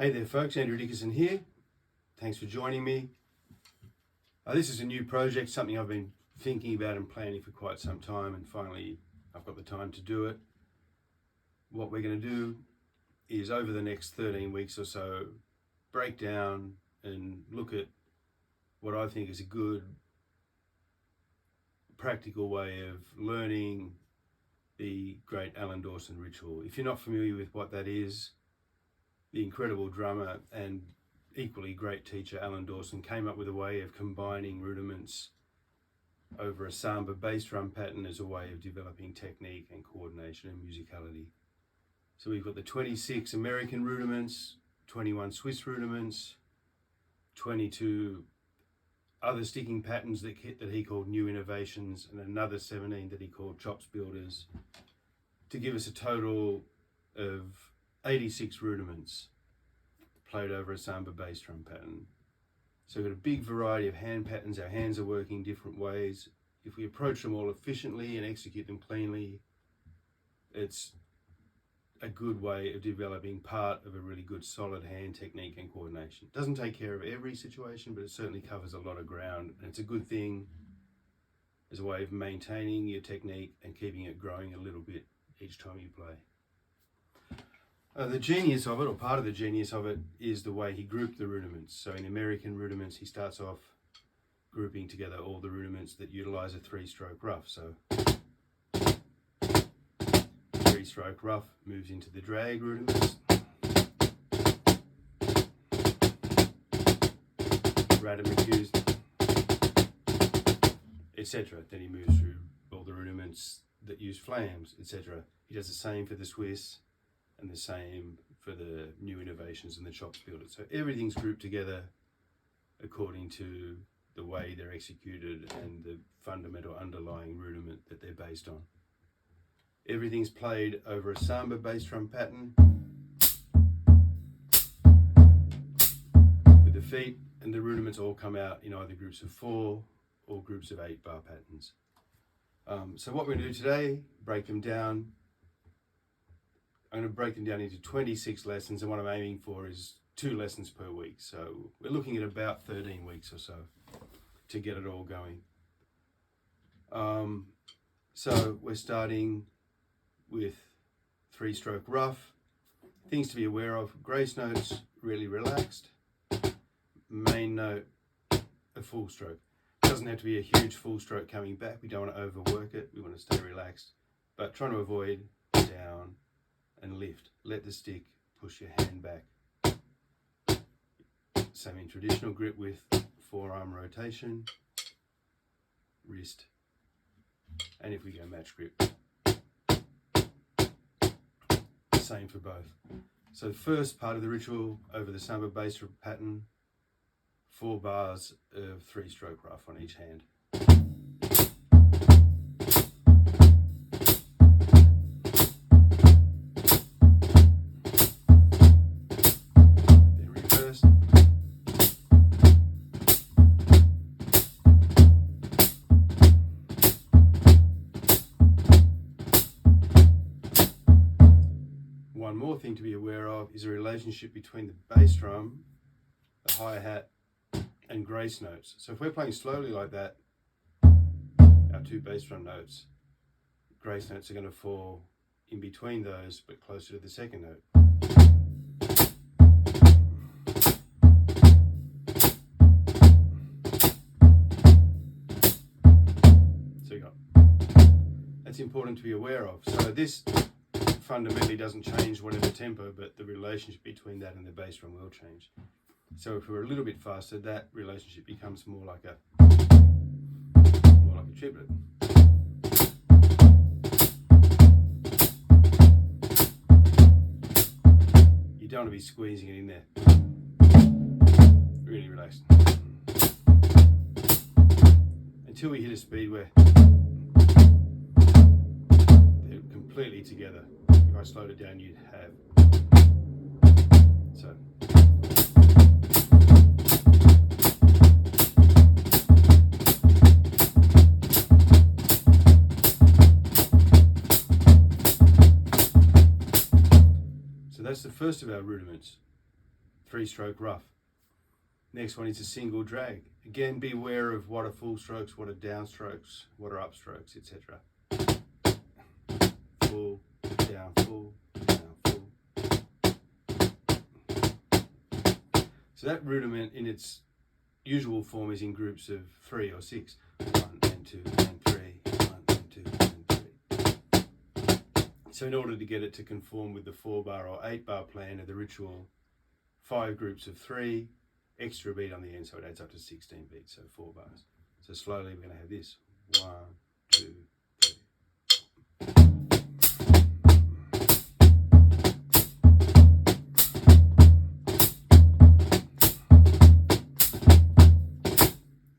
Hey there folks, Andrew Dickerson here. Thanks for joining me. This is a new project, something I've been thinking about and planning for quite some time, and finally I've got the time to do it. What we're going to do is over the next 13 weeks or so, break down and look at what I think is a good practical way of learning the great Alan Dawson ritual. If you're not familiar with what that is, the incredible drummer and equally great teacher Alan Dawson came up with a way of combining rudiments over a samba bass drum pattern as a way of developing technique and coordination and musicality. So we've got the 26 American rudiments, 21 Swiss rudiments, 22 other sticking patterns that he called new innovations, and another 17 that he called chops builders, to give us a total of 86 rudiments played over a samba bass drum pattern. So we've got a big variety of hand patterns. Our hands are working different ways. If we approach them all efficiently and execute them cleanly, it's a good way of developing part of a really good solid hand technique and coordination. It doesn't take care of every situation, but it certainly covers a lot of ground, and it's a good thing as a way of maintaining your technique and keeping it growing a little bit each time you play. The genius of it, or part of the genius of it, is the way he grouped the rudiments. So in American rudiments, he starts off grouping together all the rudiments that utilize a 3-stroke rough. So 3-stroke rough moves into the drag rudiments, rudiment used, etc. Then he moves through all the rudiments that use flams, etc. He does the same for the Swiss, and the same for the new innovations and the chops builders. So everything's grouped together according to the way they're executed and the fundamental underlying rudiment that they're based on. Everything's played over a samba bass drum pattern with the feet, and the rudiments all come out in either groups of 4 or groups of 8 bar patterns. So what we're going to do today, break them down. I'm going to break them down into 26 lessons, and what I'm aiming for is 2 lessons per week. So we're looking at about 13 weeks or so to get it all going. So we're starting with 3-stroke rough. Things to be aware of: grace notes really relaxed, main note a full stroke. It doesn't have to be a huge full stroke coming back. We don't want to overwork it. We want to stay relaxed, but trying to avoid down and lift. Let the stick push your hand back. Same in traditional grip with forearm rotation, wrist, and if we go match grip, same for both. So the first part of the ritual over the samba bass drum pattern, 4 bars of 3-stroke rough on each hand. One more thing to be aware of is a relationship between the bass drum, the hi-hat, and grace notes. So if we're playing slowly like that, our 2 bass drum notes, grace notes are going to fall in between those, but closer to the second note. So you got, that's important to be aware of. So this fundamentally doesn't change whatever tempo, but the relationship between that and the bass drum will change. So if we're a little bit faster, that relationship becomes more like a triplet. You don't want to be squeezing it in there. Really relaxed. Until we hit a speed where they're completely together. If I slowed it down, you'd have. So. So that's the first of our rudiments. 3-stroke rough. Next one is a single drag. Again, be aware of what are full strokes, what are downstrokes, what are upstrokes, etc. Full, down, full, down, full. So that rudiment in its usual form is in groups of 3 or 6. 1 and 2 and 3, 1 and 2 and 3. So in order to get it to conform with the 4-bar or 8-bar plan of the ritual, 5 groups of 3, extra beat on the end, so it adds up to 16 beats, so 4 bars. So slowly we're going to have this. 1, 2, 3.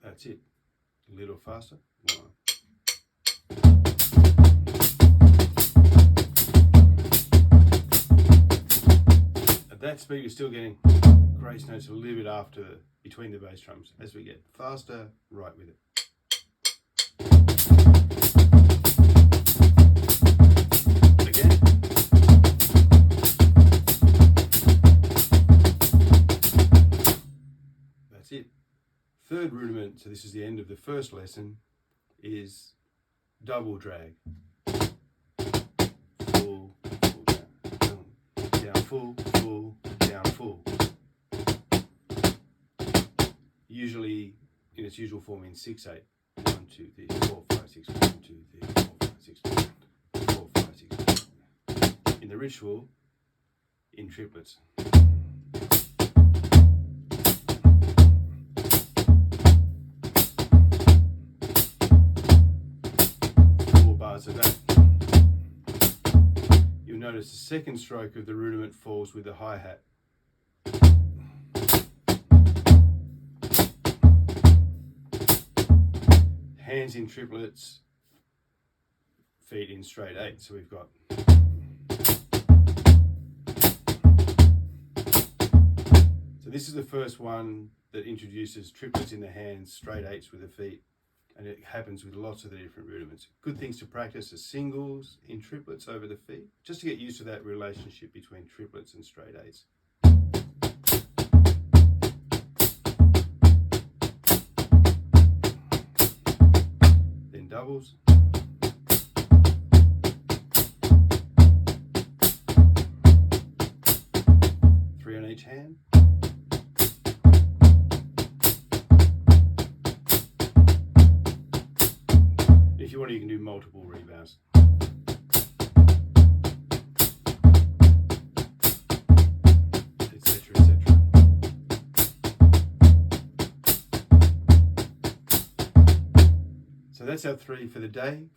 That's it. A little faster. 1. At that speed, you're still getting grace notes a little bit after, between the bass drums. As we get faster, right with it. Again. That's it. Third rudiment, so this is the end of the first lesson, is double drag. Full, full, down, down, full, full, down, full. Usually in its usual form in 6/8. 1, 2, 3, 4, 5, 6, 1, 2, 3, 4, 5, 6, 4, 5, 6. In the ritual, in triplets. 4 bars of that. You'll notice the second stroke of the rudiment falls with the hi-hat. Hands in triplets, feet in straight 8. So we've got. So this is the first one that introduces triplets in the hands, straight 8s with the feet, and it happens with lots of the different rudiments. Good things to practice are singles in triplets over the feet, just to get used to that relationship between triplets and straight 8s. Doubles. 3 on each hand. If you want, you can do multiple rebounds. Etc., etc. So that's our 3 for the day.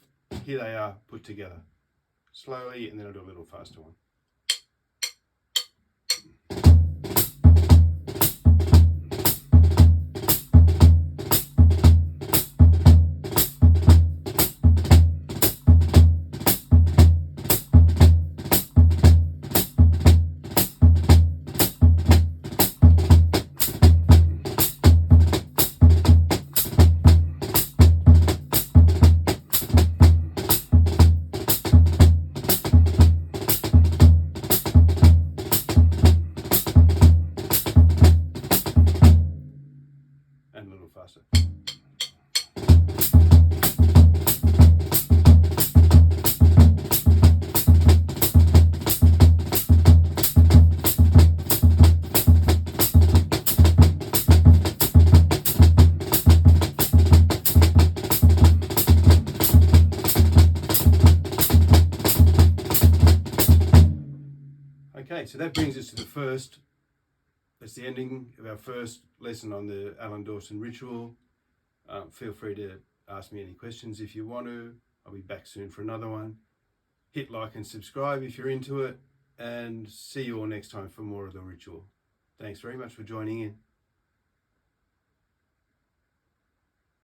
Here they are put together. Slowly, and then I'll do a little faster one. And a little faster. Okay, so that brings us to that's the ending of our first lesson on the Alan Dawson ritual. Feel free to ask me any questions if you want to. I'll be back soon for another one. Hit like and subscribe if you're into it, and see you all next time for more of the ritual. Thanks very much for joining in.